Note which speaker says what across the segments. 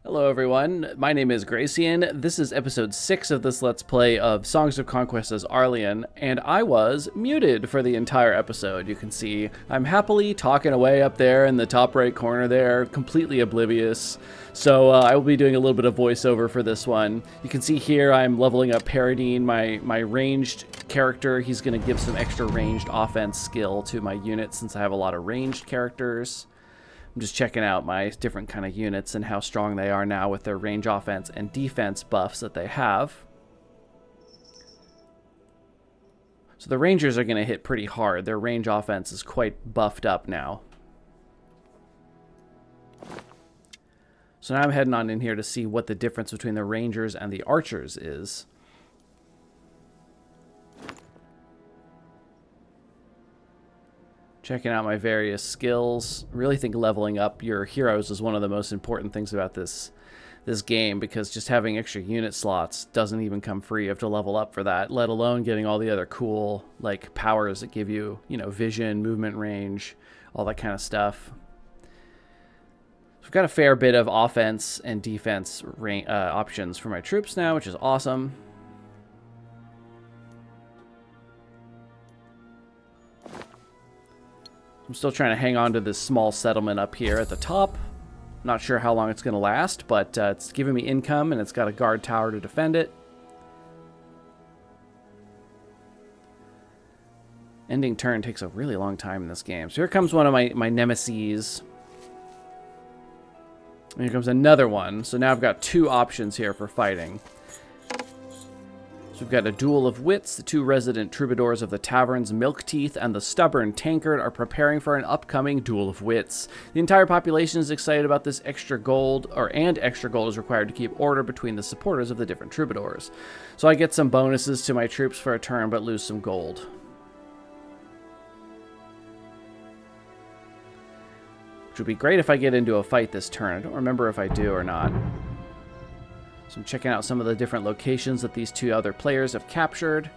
Speaker 1: Hello everyone, my name is Gracian. This is episode 6 of this Let's Play of Songs of Conquest as Arleon, and I was muted for the entire episode. You can see I'm happily talking away up there in the top right corner there, completely oblivious. So I will be doing a little bit of voiceover for this one. You can see here I'm leveling up Paradine, my ranged character. He's going to give some extra ranged offense skill to my unit since I have a lot of ranged characters. I'm just checking out my different kind of units and how strong they are now with their range offense and defense buffs that they have. So the Rangers are going to hit pretty hard. Their range offense is quite buffed up now. So now I'm heading on in here to see what the difference between the Rangers and the Archers is. Checking out my various skills. I really think leveling up your heroes is one of the most important things about this game, because just having extra unit slots doesn't even come free. You have to level up for that, let alone getting all the other cool like powers that give you, vision, movement range, all that kind of stuff. So I've got a fair bit of offense and defense options for my troops now, which is awesome. I'm still trying to hang on to this small settlement up here at the top. Not sure how long it's going to last, but it's giving me income, and it's got a guard tower to defend it. Ending turn takes a really long time in this game. So here comes one of my nemeses. And here comes another one. So now I've got two options here for fighting. So we've got a duel of wits. The two resident troubadours of the taverns, Milk Teeth and the stubborn Tankard, are preparing for an upcoming duel of wits. The entire population is excited about this extra gold, and extra gold is required to keep order between the supporters of the different troubadours. So I get some bonuses to my troops for a turn, but lose some gold. Which would be great if I get into a fight this turn. I don't remember if I do or not. So I'm checking out some of the different locations that these two other players have captured.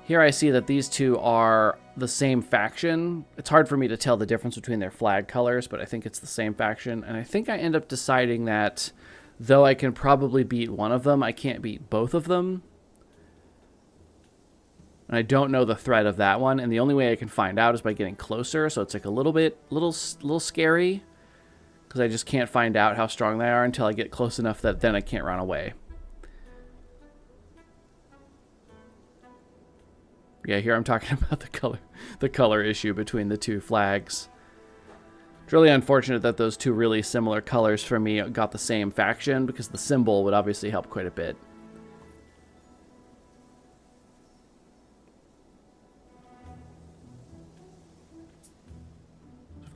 Speaker 1: Here I see that these two are the same faction. It's hard for me to tell the difference between their flag colors, but I think it's the same faction. And I think I end up deciding that though I can probably beat one of them, I can't beat both of them. And I don't know the threat of that one, and the only way I can find out is by getting closer. So it's like a little scary, because I just can't find out how strong they are until I get close enough that then I can't run away. Yeah, here I'm talking about the color issue between the two flags. It's really unfortunate that those two really similar colors for me got the same faction, because the symbol would obviously help quite a bit.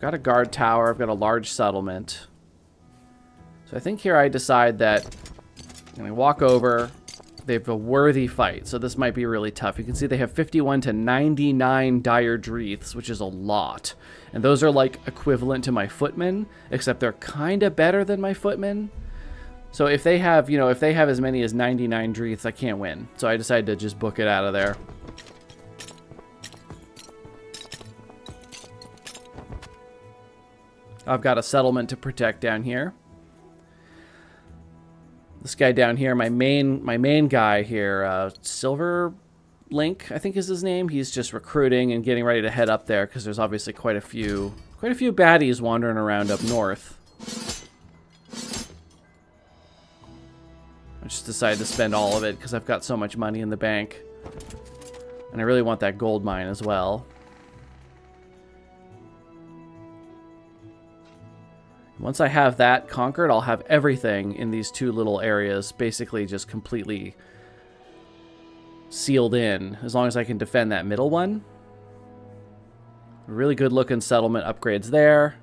Speaker 1: Got a guard tower, I've got a large settlement. So I think here I decide that I'm going to walk over. They have a worthy fight, so this might be really tough. You can see they have 51 to 99 dire dreaths, which is a lot. And those are like equivalent to my footmen, except they're kind of better than my footmen. So if they have, if they have as many as 99 dreaths, I can't win. So I decided to just book it out of there. I've got a settlement to protect down here. This guy down here, my main guy here, Silver Link, I think is his name. He's just recruiting and getting ready to head up there, because there's obviously quite a few baddies wandering around up north. I just decided to spend all of it because I've got so much money in the bank, and I really want that gold mine as well. Once I have that conquered, I'll have everything in these two little areas basically just completely sealed in, as long as I can defend that middle one. Really good looking settlement upgrades there.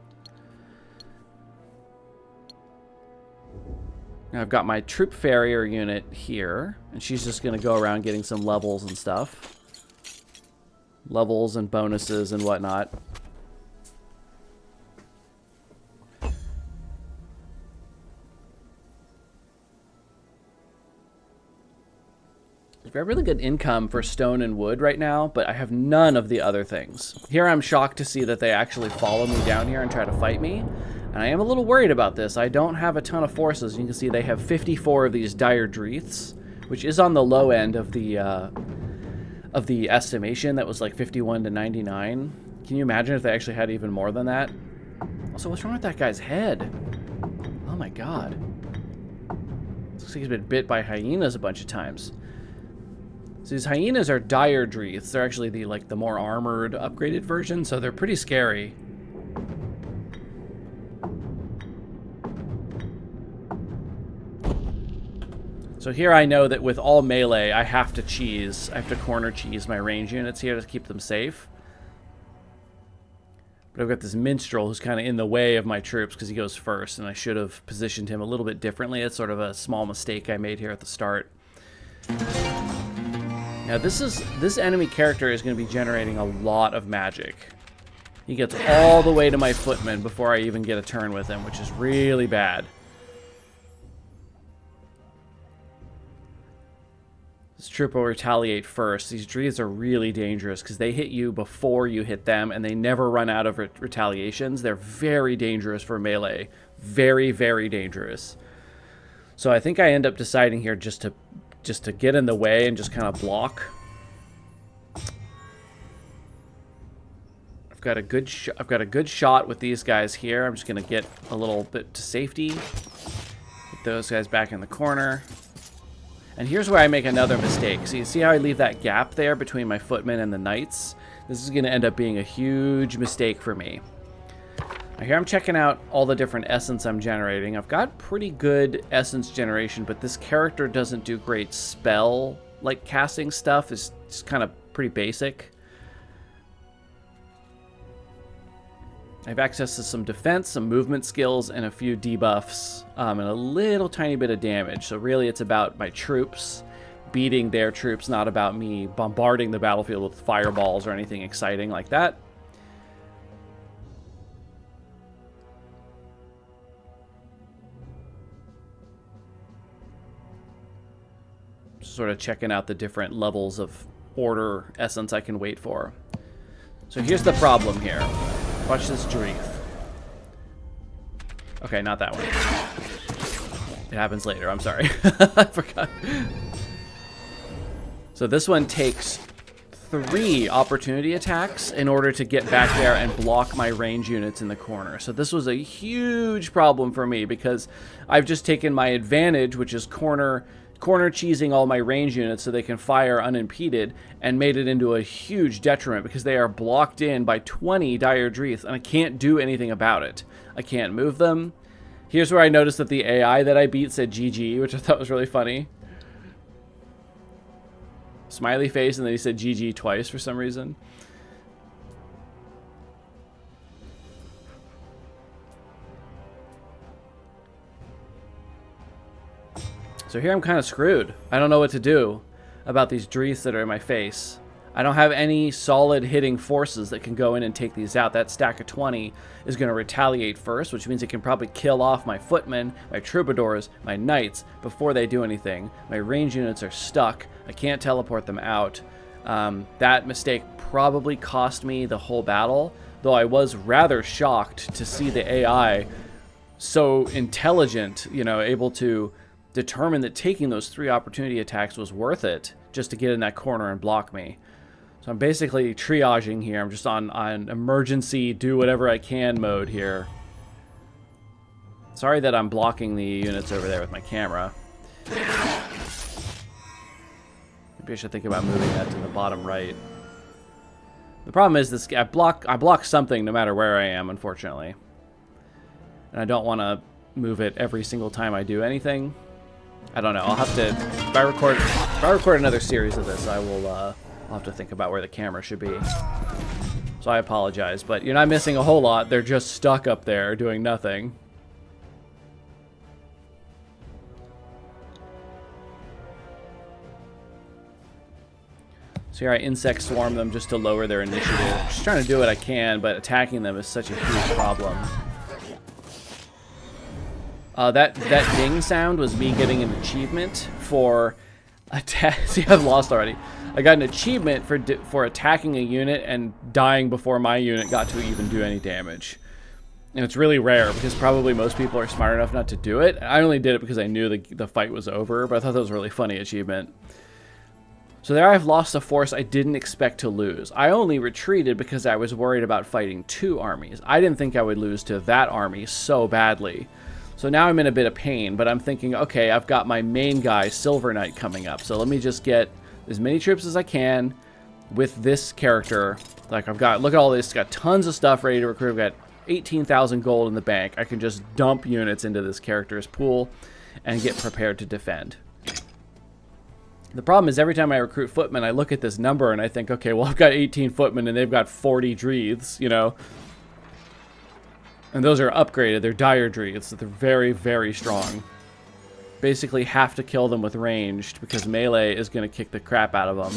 Speaker 1: Now I've got my troop farrier unit here, and she's just going to go around getting some levels and stuff. Levels and bonuses and whatnot. I have really good income for stone and wood right now, but I have none of the other things. Here I'm shocked to see that they actually follow me down here and try to fight me. And I am a little worried about this. I don't have a ton of forces. You can see they have 54 of these dire Dreaths, which is on the low end of the estimation. That was like 51 to 99. Can you imagine if they actually had even more than that? Also, what's wrong with that guy's head? Oh my god. Looks like he's been bit by hyenas a bunch of times. So these hyenas are dire Dreaths. They're actually the more armored, upgraded version, so they're pretty scary. So here I know that with all melee, I have to corner cheese my range units here to keep them safe. But I've got this minstrel who's kind of in the way of my troops because he goes first, and I should have positioned him a little bit differently. It's sort of a small mistake I made here at the start. Now this enemy character is going to be generating a lot of magic. He gets all the way to my footmen before I even get a turn with him, which is really bad. This troop will retaliate first. These Dreaths are really dangerous because they hit you before you hit them, and they never run out of retaliations. They're very dangerous for melee. Very, very dangerous. So I think I end up deciding here just to get in the way and just kind of block. I've got a good shot with these guys here. I'm just going to get a little bit to safety. Get those guys back in the corner. And here's where I make another mistake. So you see how I leave that gap there between my footmen and the knights? This is going to end up being a huge mistake for me. Now here I'm checking out all the different essence I'm generating. I've got pretty good essence generation, but this character doesn't do great spell, like casting stuff. It's just kind of pretty basic. I have access to some defense, some movement skills, and a few debuffs, and a little tiny bit of damage. So really it's about my troops beating their troops, not about me bombarding the battlefield with fireballs or anything exciting like that. Just sort of checking out the different levels of order essence I can wait for. So here's the problem here. Watch this Dreath. Okay, not that one. It happens later, I'm sorry. I forgot. So this one takes 3 opportunity attacks in order to get back there and block my range units in the corner. So this was a huge problem for me because I've just taken my advantage, which is corner cheesing all my range units so they can fire unimpeded, and made it into a huge detriment because they are blocked in by 20 dire Dreaths, and I can't do anything about it. I can't move them. Here's where I noticed that the AI that I beat said GG, which I thought was really funny. Smiley face, and then he said GG twice for some reason. So here I'm kind of screwed. I don't know what to do about these Dreaths that are in my face. I don't have any solid hitting forces that can go in and take these out. That stack of 20 is going to retaliate first, which means it can probably kill off my footmen, my troubadours, my knights before they do anything. My range units are stuck. I can't teleport them out. That mistake probably cost me the whole battle, though I was rather shocked to see the AI so intelligent, you know, able to determined that taking those 3 opportunity attacks was worth it just to get in that corner and block me. So I'm basically triaging here. I'm just on emergency, do whatever I can mode here. Sorry that I'm blocking the units over there with my camera. Maybe I should think about moving that to the bottom right. The problem is this: I block something no matter where I am, unfortunately. And I don't want to move it every single time I do anything. I don't know. I'll have to, if I record another series of this, I'll have to think about where the camera should be. So I apologize, but you're not missing a whole lot. They're just stuck up there doing nothing. So here I insect swarm them just to lower their initiative. Just trying to do what I can, but attacking them is such a huge problem. That ding sound was me getting an achievement for attack. See, I've lost already. I got an achievement for attacking a unit and dying before my unit got to even do any damage. And it's really rare because probably most people are smart enough not to do it. I only did it because I knew the fight was over, but I thought that was a really funny achievement. So there I've lost a force I didn't expect to lose. I only retreated because I was worried about fighting 2 armies. I didn't think I would lose to that army so badly. So now I'm in a bit of pain, but I'm thinking, okay, I've got my main guy, Silver Knight, coming up. So let me just get as many troops as I can with this character. Like I've got, look at all this, got tons of stuff ready to recruit. I've got 18,000 gold in the bank. I can just dump units into this character's pool and get prepared to defend. The problem is every time I recruit footmen, I look at this number and I think, okay, well, I've got 18 footmen and they've got 40 dreiths, you know. And those are upgraded. They're dire dreiths. So they're very, very strong. Basically have to kill them with ranged because melee is going to kick the crap out of them.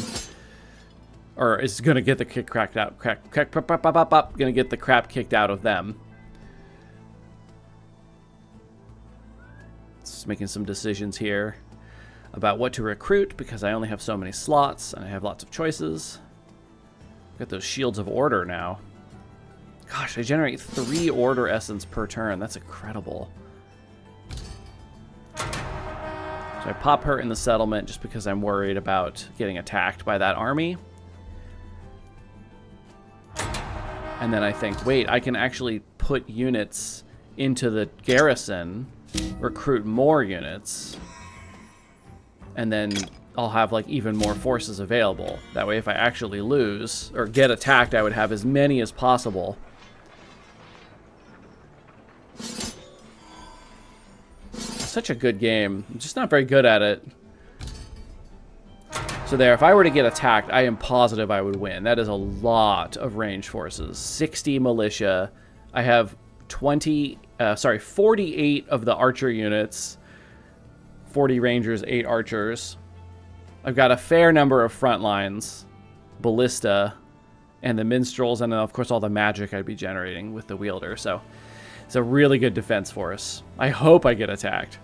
Speaker 1: Or is going to get the kick cracked out. Going to get the crap kicked out of them. Just making some decisions here about what to recruit because I only have so many slots and I have lots of choices. Got those shields of order now. Gosh, I generate 3 order essence per turn. That's incredible. So I pop her in the settlement just because I'm worried about getting attacked by that army. And then I think, wait, I can actually put units into the garrison, recruit more units, and then I'll have like even more forces available. That way if I actually lose or get attacked, I would have as many as possible. Such a good game. I'm just not very good at it. So there, if I were to get attacked, I am positive I would win. That is a lot of range forces. 60 militia. I have 48 of the archer units. 40 rangers, 8 archers. I've got a fair number of front lines. Ballista. And the minstrels, and then of course all the magic I'd be generating with the wielder. So it's a really good defense force. I hope I get attacked.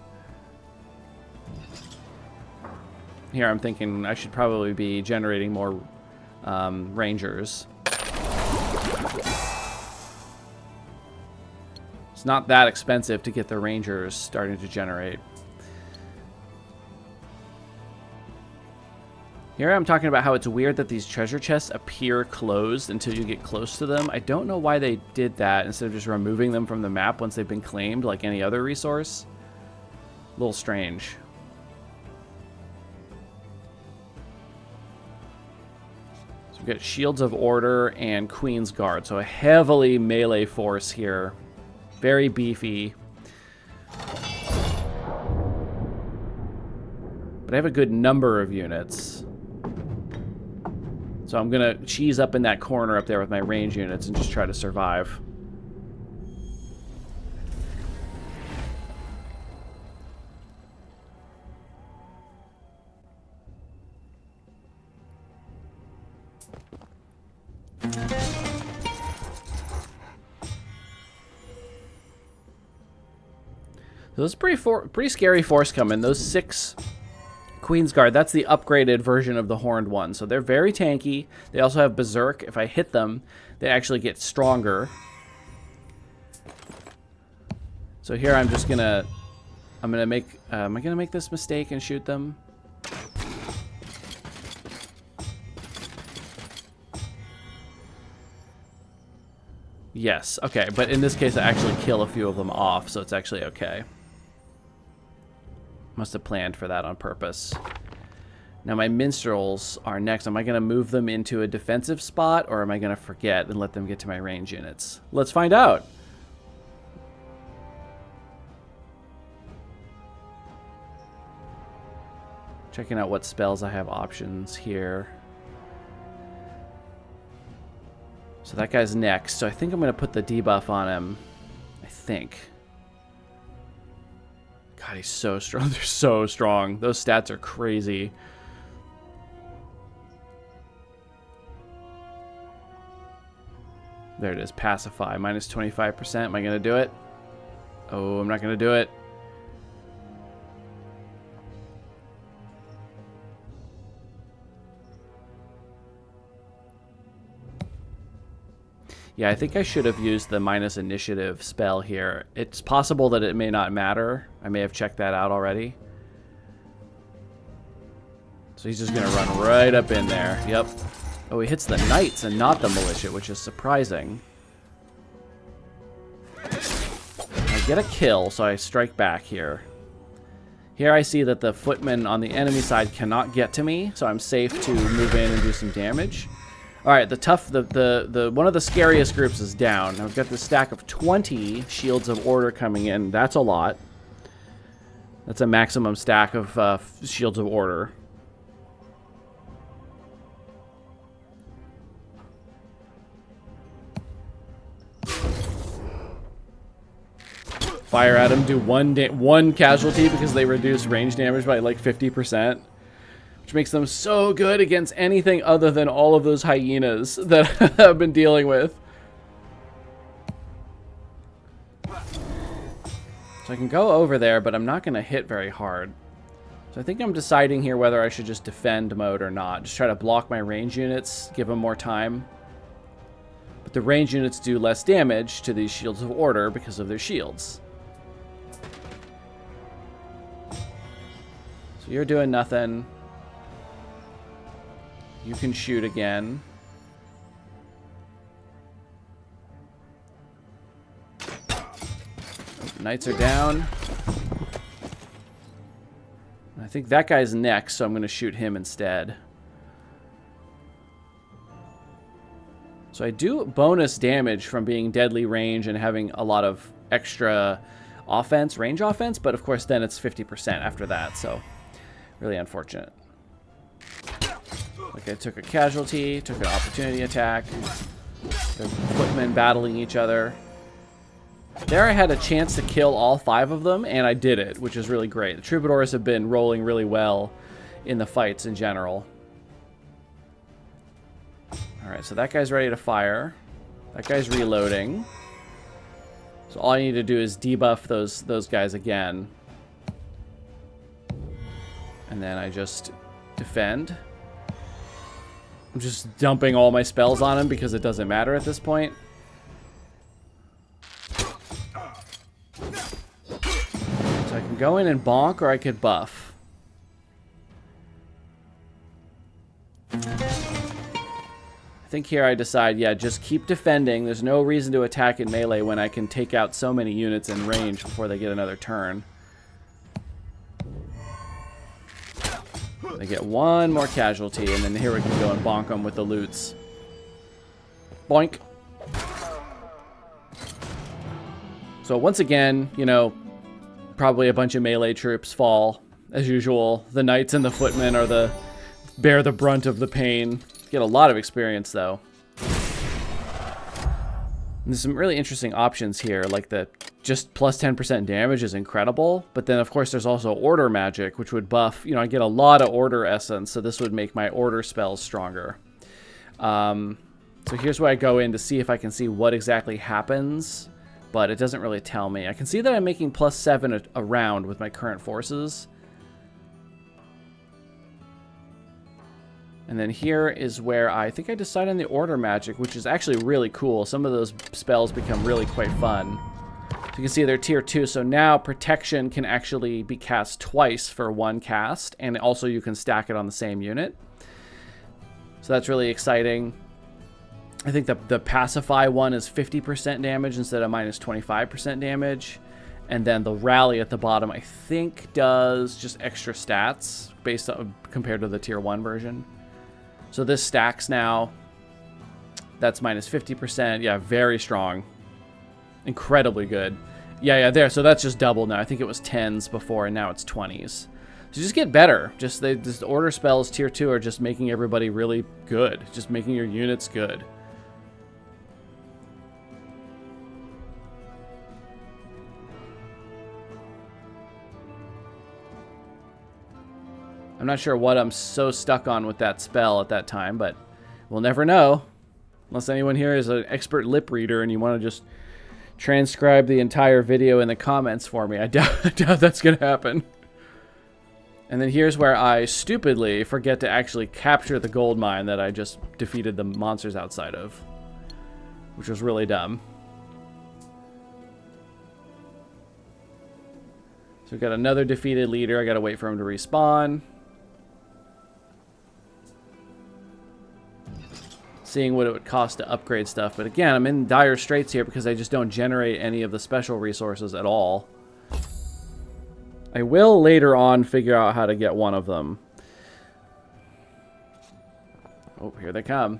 Speaker 1: Here I'm thinking I should probably be generating more rangers. It's not that expensive to get the rangers starting to generate. Here I'm talking about how it's weird that these treasure chests appear closed until you get close to them. I don't know why they did that instead of just removing them from the map once they've been claimed like any other resource. A little strange. So we've got Shields of Order and Queen's Guard. So a heavily melee force here. Very beefy. But I have a good number of units. So I'm going to cheese up in that corner up there with my range units and just try to survive. So this is pretty scary force coming. Those 6... Queen's Guard, that's the upgraded version of the Horned One. So they're very tanky. They also have Berserk. If I hit them, they actually get stronger. So here I'm just gonna... am I gonna make this mistake and shoot them? Yes, okay. But in this case, I actually kill a few of them off, so it's actually okay. Must have planned for that on purpose. Now my minstrels are next. Am I going to move them into a defensive spot, or am I going to forget and let them get to my range units? Let's find out. Checking out what spells I have options here. So that guy's next. So I think I'm going to put the debuff on him. I think. God, he's so strong. They're so strong. Those stats are crazy. There it is. Pacify. Minus 25%. Am I going to do it? Oh, I'm not going to do it. Yeah, I think I should have used the minus initiative spell here. It's possible that it may not matter. I may have checked that out already. So he's just going to run right up in there. Yep. Oh, he hits the knights and not the militia, which is surprising. I get a kill, so I strike back here. Here I see that the footmen on the enemy side cannot get to me, so I'm safe to move in and do some damage. All right, the one of the scariest groups is down. I've got this stack of 20 shields of order coming in. That's a lot. That's a maximum stack of shields of order. Fire at him, do one casualty because they reduce range damage by like 50%. Which makes them so good against anything other than all of those hyenas that I've been dealing with. So I can go over there, but I'm not going to hit very hard. So I think I'm deciding here whether I should just defend mode or not. Just try to block my range units, give them more time. But the range units do less damage to these shields of order because of their shields. So you're doing nothing. You can shoot again. Knights are down. I think that guy's next, so I'm going to shoot him instead. So I do bonus damage from being deadly range and having a lot of extra offense, range offense, but of course then it's 50% after that, so really unfortunate. Okay, took a casualty, took an opportunity attack. The footmen battling each other. There I had a chance to kill all 5 of them, and I did it, which is really great. The troubadours have been rolling really well in the fights in general. Alright, so that guy's ready to fire. That guy's reloading. So all I need to do is debuff those guys again. And then I just defend. I'm just dumping all my spells on him because it doesn't matter at this point. So I can go in and bonk, or I could buff. I think here I decide, yeah, just keep defending. There's no reason to attack in melee when I can take out so many units in range before they get another turn. They get one more casualty, and then here we can go and bonk them with the loots. Boink. So once again, you know, probably a bunch of melee troops fall, as usual. The knights and the footmen are bear the brunt of the pain. Get a lot of experience, though. And there's some really interesting options here, like the just plus 10% damage is incredible, but then of course there's also order magic, which would buff, you know, I get a lot of order essence, so this would make my order spells stronger. So here's where I go in to see if I can see what exactly happens, but it doesn't really tell me. I can see that I'm making plus 7 a round with my current forces. And then here is where I think I decide on the order magic, which is actually really cool. Some of those spells become really quite fun. So you can see they're tier 2, so now protection can actually be cast twice for one cast, and also you can stack it on the same unit. So that's really exciting. I think the pacify one is 50% damage instead of minus 25% damage. And then the rally at the bottom, I think, does just extra stats based on, compared to the tier 1 version. So this stacks now. That's minus 50%. Yeah, very strong. Incredibly good. Yeah, there. So that's just double now. I think it was 10s before, and now it's 20s. So just get better. Just the order spells tier 2 are just making everybody really good. Just making your units good. I'm not sure what I'm so stuck on with that spell at that time, but we'll never know. Unless anyone here is an expert lip reader and you want to just transcribe the entire video in the comments for me. I doubt that's going to happen. And then here's where I stupidly forget to actually capture the gold mine that I just defeated the monsters outside of. which was really dumb. So we've got another defeated leader. I gotta wait for him to respawn. Seeing what it would cost to upgrade stuff. But again, I'm in dire straits here because I just don't generate any of the special resources at all. I will later on figure out how to get one of them. Oh, here they come.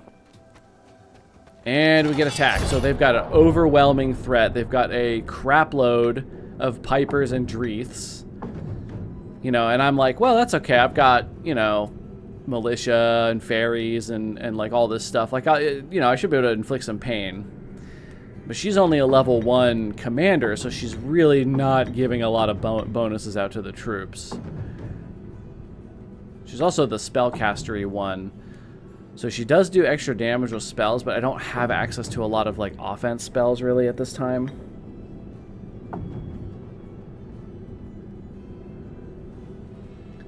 Speaker 1: And we get attacked. So they've got an overwhelming threat. They've got a crap load of pipers and dreiths. You know, and I'm like, well, that's okay. I've got, you know, militia and fairies and like all this stuff. Like, you know, I should be able to inflict some pain. But she's only a level 1 commander, so she's really not giving a lot of bonuses out to the troops. She's also the spellcastery one. So she does do extra damage with spells, but I don't have access to a lot of like offense spells really at this time.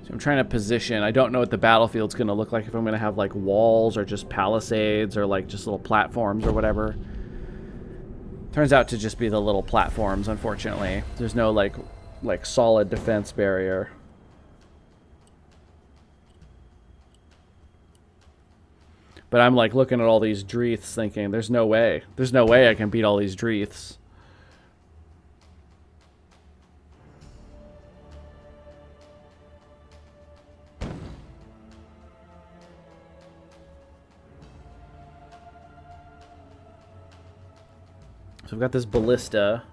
Speaker 1: So I'm trying to position. I don't know what the battlefield's going to look like, if I'm going to have like walls or just palisades or like just little platforms or whatever. Turns out to just be the little platforms, unfortunately. There's no like solid defense barrier. But I'm like looking at all these dreiths thinking, there's no way. There's no way I can beat all these dreiths. So I've got this ballista.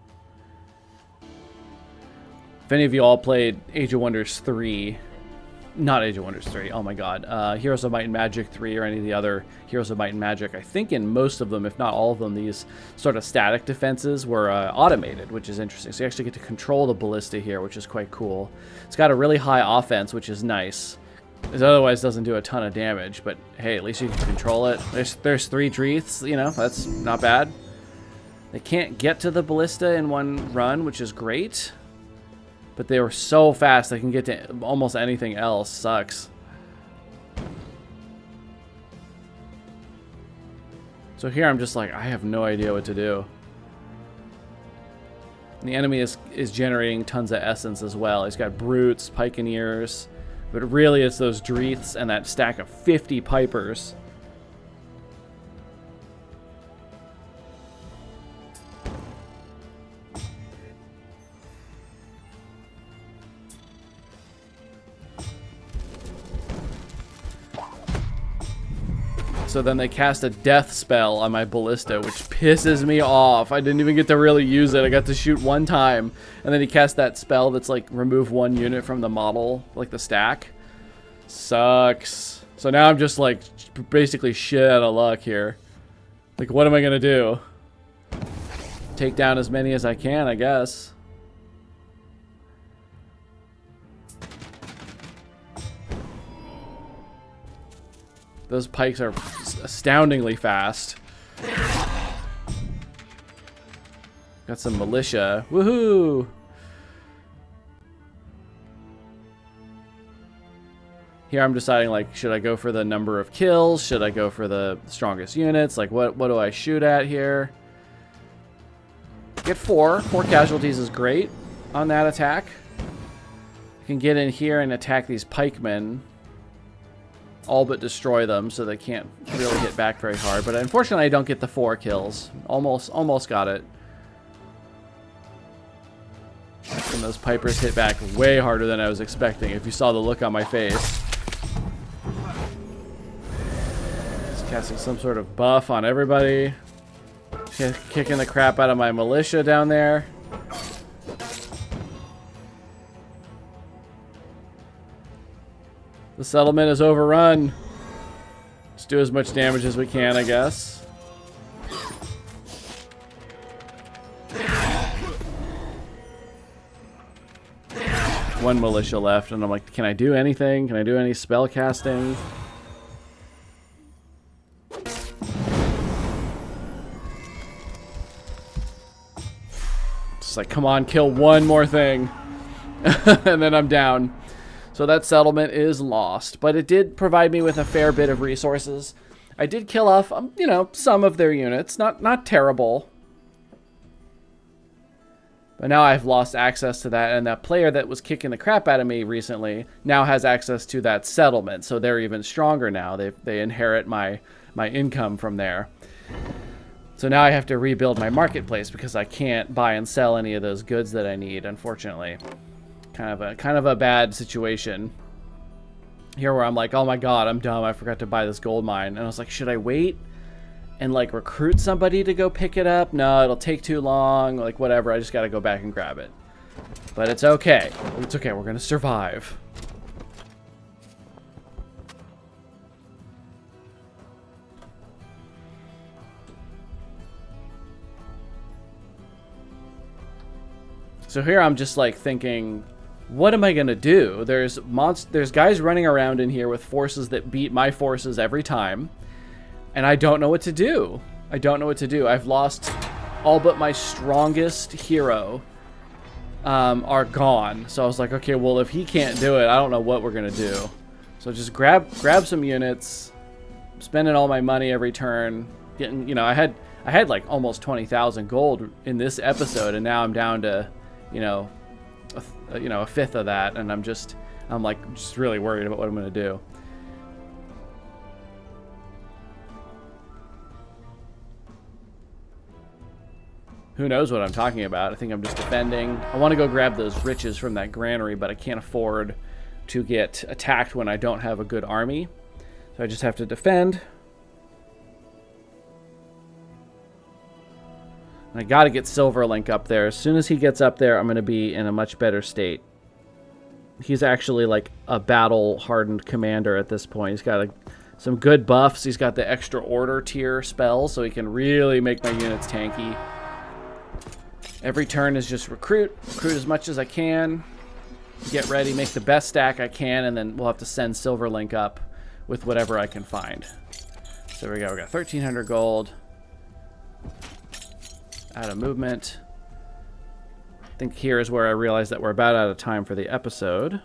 Speaker 1: If any of you all played Age of Wonders 3, not Age of Wonders 3, oh my god, Heroes of Might and Magic 3 or any of the other Heroes of Might and Magic, I think in most of them, if not all of them, these sort of static defenses were automated, which is interesting. So you actually get to control the ballista here, which is quite cool. It's got a really high offense, which is nice. It otherwise doesn't do a ton of damage, but hey, at least you can control it. There's 3 dreiths, you know, that's not bad. They can't get to the ballista in one run, which is great. But they were so fast, they can get to almost anything else. Sucks. So here I'm just like, I have no idea what to do. And the enemy is generating tons of essence as well. He's got brutes, pikeneers. But really it's those dreiths and that stack of 50 pipers. So then they cast a death spell on my ballista, which pisses me off. I didn't even get to really use it. I got to shoot one time. And then he cast that spell that's like remove 1 unit from the model, like the stack. Sucks. So now I'm just like basically shit out of luck here. Like, what am I going to do? Take down as many as I can, I guess. Those pikes are astoundingly fast. Got some militia. Woohoo! Here I'm deciding, like, should I go for the number of kills? Should I go for the strongest units? Like, what do I shoot at here? Get 4. 4 casualties is great on that attack. I can get in here and attack these pikemen. All but destroy them, so they can't really hit back very hard. But unfortunately, I don't get the 4 kills. Almost got it. And those pipers hit back way harder than I was expecting, if you saw the look on my face. Just casting some sort of buff on everybody. Kicking the crap out of my militia down there. The settlement is overrun. Let's do as much damage as we can, I guess. One militia left, and I'm like, can I do anything? Can I do any spell casting? It's like, come on, kill one more thing. And then I'm down. So that settlement is lost, but it did provide me with a fair bit of resources. I did kill off, you know, some of their units. Not terrible. But now I've lost access to that, and that player that was kicking the crap out of me recently now has access to that settlement, so they're even stronger now. They inherit my income from there. So now I have to rebuild my marketplace because I can't buy and sell any of those goods that I need, unfortunately. Kind of a bad situation here where I'm like, oh my god, I'm dumb, I forgot to buy this gold mine. And I was like, should I wait and like recruit somebody to go pick it up? No, it'll take too long, like whatever, I just gotta go back and grab it. But it's okay. It's okay, we're gonna survive. So here I'm just like thinking, what am I gonna do? There's guys running around in here with forces that beat my forces every time. And I don't know what to do. I don't know what to do. I've lost all but my strongest hero are gone. So I was like, okay, well, if he can't do it, I don't know what we're going to do. So just grab some units, spending all my money every turn. Getting, you know, I had like almost 20,000 gold in this episode, and now I'm down to, a fifth of that, and I'm just really worried about what I'm going to do. Who knows what I'm talking about? I think I'm just defending. I want to go grab those riches from that granary, but I can't afford to get attacked when I don't have a good army. So I just have to defend. And I got to get Silverlink up there. As soon as he gets up there, I'm going to be in a much better state. He's actually like a battle-hardened commander at this point. He's got some good buffs. He's got the extra order tier spells, so he can really make my units tanky. Every turn is just recruit as much as I can, get ready, make the best stack I can, and then we'll have to send Silverlink up with whatever I can find. So there we go, we got 1,300 gold. Out of movement. I think here is where I realize that we're about out of time for the episode.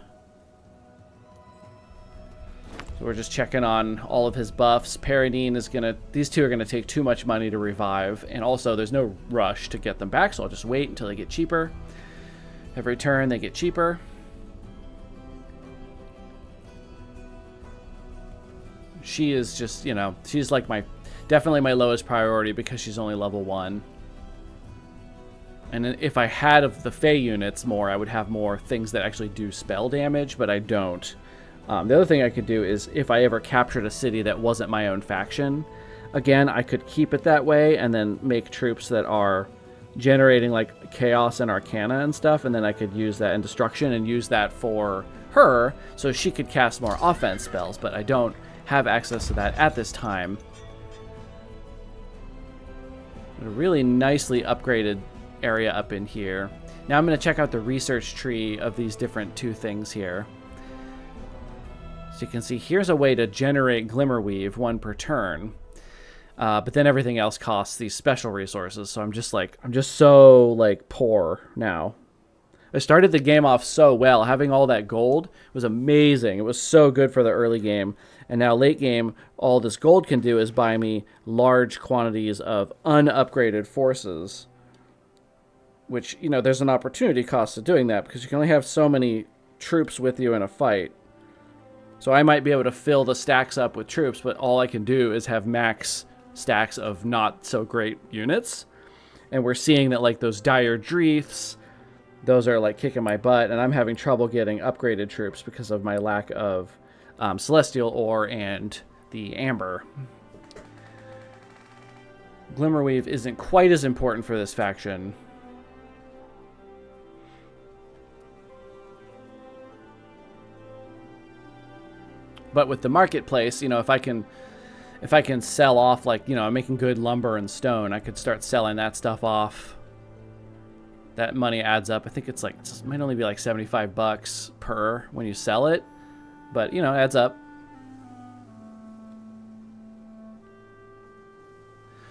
Speaker 1: So we're just checking on all of his buffs. Paradine is these two are gonna take too much money to revive, and also there's no rush to get them back, so I'll just wait until they get cheaper. Every turn they get cheaper. She is just, she's like definitely my lowest priority because she's only level 1. And if I had of the Fey units more, I would have more things that actually do spell damage, but I don't. The other thing I could do is if I ever captured a city that wasn't my own faction, again, I could keep it that way and then make troops that are generating like chaos and arcana and stuff, and then I could use that in destruction and use that for her so she could cast more offense spells, but I don't have access to that at this time. A really nicely upgraded area up in here. Now I'm going to check out the research tree of these different two things here. So you can see here's a way to generate Glimmerweave, 1 per turn. But then everything else costs these special resources. So I'm just so like poor now. I started the game off so well. Having all that gold was amazing. It was so good for the early game. And now late game, all this gold can do is buy me large quantities of unupgraded forces. Which, there's an opportunity cost to doing that because you can only have so many troops with you in a fight. So I might be able to fill the stacks up with troops, but all I can do is have max stacks of not so great units. And we're seeing that like those dire Dreaths, those are like kicking my butt, and I'm having trouble getting upgraded troops because of my lack of Celestial Ore and the Amber. Glimmerweave isn't quite as important for this faction. But with the marketplace, if I can sell off, like, I'm making good lumber and stone, I could start selling that stuff off. That money adds up. I think it might only be like $75 per when you sell it, but it adds up.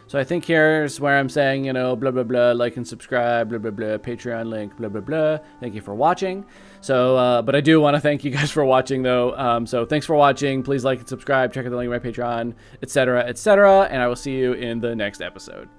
Speaker 1: So I think here's where I'm saying, you know, blah, blah, blah, like and subscribe, blah, blah, blah, Patreon link, blah, blah, blah. Thank you for watching. So, but I do want to thank you guys for watching, though. So thanks for watching. Please like and subscribe. Check out the link to my Patreon, etc., etc. And I will see you in the next episode.